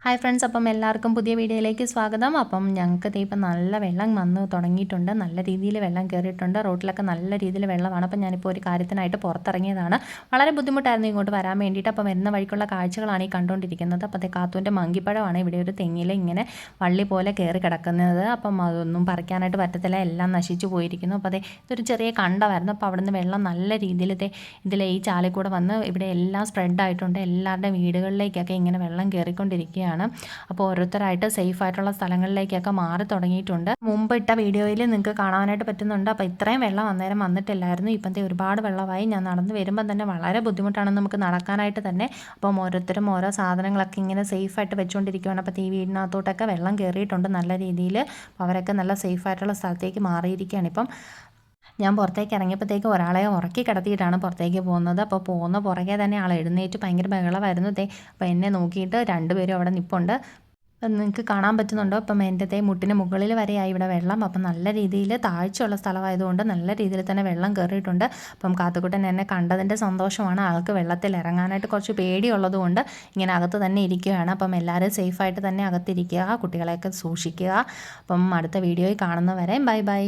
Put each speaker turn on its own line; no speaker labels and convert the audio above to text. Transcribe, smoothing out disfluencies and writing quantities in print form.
Hi friends, അപ്പം എല്ലാവർക്കും പുതിയ വീഡിയോയിലേക്ക് സ്വാഗതം. അപ്പം ഞങ്ങൾക്ക് ഇപ്പം നല്ല വെള്ളം വന്ന് തുടങ്ങിയിട്ടുണ്ട്. നല്ല രീതിയിൽ വെള്ളം കയറിയിട്ടുണ്ട്. റോട്ടിലൊക്കെ നല്ല രീതിയിൽ വെള്ളമാണ്. അപ്പം ഞാനിപ്പോൾ ഒരു കാര്യത്തിനായിട്ട് പുറത്തിറങ്ങിയതാണ്. വളരെ ബുദ്ധിമുട്ടായിരുന്നു ഇങ്ങോട്ട് വരാൻ വേണ്ടിയിട്ട്. അപ്പം വരുന്ന വഴിക്കുള്ള കാഴ്ചകളാണ് ഈ കണ്ടുകൊണ്ടിരിക്കുന്നത്. അപ്പോൾ അതേ കാത്തൂൻ്റെ മങ്കിപ്പഴമാണ് ഇവിടെ ഒരു തെങ്ങിൽ ഇങ്ങനെ വള്ളി പോലെ കയറി കിടക്കുന്നത്. അപ്പം അതൊന്നും പറിക്കാനായിട്ട് പറ്റത്തില്ല, എല്ലാം നശിച്ചു പോയിരിക്കുന്നു. അപ്പോൾ അതേ ഇതൊരു ചെറിയ കണ്ടമായിരുന്നു. അപ്പോൾ അവിടുന്ന് വെള്ളം നല്ല രീതിയിൽ ഇതിലെ ഈ ചാലിൽ കൂടെ വന്ന് ഇവിടെ എല്ലാം സ്പ്രെഡായിട്ടുണ്ട്. എല്ലാവരുടെ വീടുകളിലേക്കൊക്കെ ഇങ്ങനെ വെള്ളം കയറിക്കൊണ്ടിരിക്കുകയാണ്. അപ്പോൾ ഓരോരുത്തരായിട്ട് സേഫ് ആയിട്ടുള്ള സ്ഥലങ്ങളിലേക്കൊക്കെ മാറി തുടങ്ങിയിട്ടുണ്ട്. മുമ്പ് ഇട്ട വീഡിയോയിൽ നിങ്ങൾക്ക് കാണാനായിട്ട് പറ്റുന്നുണ്ട്. അപ്പോൾ ഇത്രയും വെള്ളം അന്നേരം വന്നിട്ടില്ലായിരുന്നു. ഇപ്പോഴത്തെ ഒരുപാട് വെള്ളമായി. ഞാൻ നടന്ന് വരുമ്പം തന്നെ വളരെ ബുദ്ധിമുട്ടാണ് നമുക്ക് നടക്കാനായിട്ട് തന്നെ. അപ്പം ഓരോരുത്തരും ഓരോ സാധനങ്ങളൊക്കെ ഇങ്ങനെ സേഫായിട്ട് വെച്ചുകൊണ്ടിരിക്കുകയാണ്. അപ്പോൾ ഈ വീടിനകത്തോട്ടൊക്കെ വെള്ളം കയറിയിട്ടുണ്ട് നല്ല രീതിയിൽ. അപ്പോൾ അവരൊക്കെ നല്ല സേഫായിട്ടുള്ള സ്ഥലത്തേക്ക് മാറിയിരിക്കുകയാണ്. ഇപ്പം ഞാൻ പുറത്തേക്ക് ഇറങ്ങിയപ്പോഴത്തേക്ക് ഒരാളെ ഉറക്കി കിടത്തിയിട്ടാണ് പുറത്തേക്ക് പോകുന്നത്. അപ്പോൾ പോകുന്ന പുറകെ തന്നെ ആൾ എഴുന്നേറ്റ് ഭയങ്കര ബഹളമായിരുന്നു. അപ്പോൾ എന്നെ നോക്കിയിട്ട് രണ്ടുപേരും അവിടെ നിൽപ്പുണ്ട്. നിങ്ങൾക്ക് കാണാൻ പറ്റുന്നുണ്ടോ? അപ്പം എൻ്റെ മുട്ടിന് മുകളിൽ വരെയായി ഇവിടെ വെള്ളം. അപ്പം നല്ല രീതിയിൽ താഴ്ചയുള്ള സ്ഥലമായതുകൊണ്ട് നല്ല രീതിയിൽ തന്നെ വെള്ളം കയറിയിട്ടുണ്ട്. അപ്പം കാത്തുക്കുട്ടൻ എന്നെ കണ്ടതിൻ്റെ സന്തോഷമാണ്. ആൾക്ക് വെള്ളത്തിൽ ഇറങ്ങാനായിട്ട് കുറച്ച് പേടിയുള്ളതുകൊണ്ട് ഇങ്ങനെ അകത്ത് തന്നെ ഇരിക്കുകയാണ്. അപ്പം എല്ലാവരും സേഫായിട്ട് തന്നെ അകത്തിരിക്കുക, കുട്ടികളെയൊക്കെ സൂക്ഷിക്കുക. അപ്പം അടുത്ത വീഡിയോയിൽ കാണുന്നവരെ ബൈ ബൈ.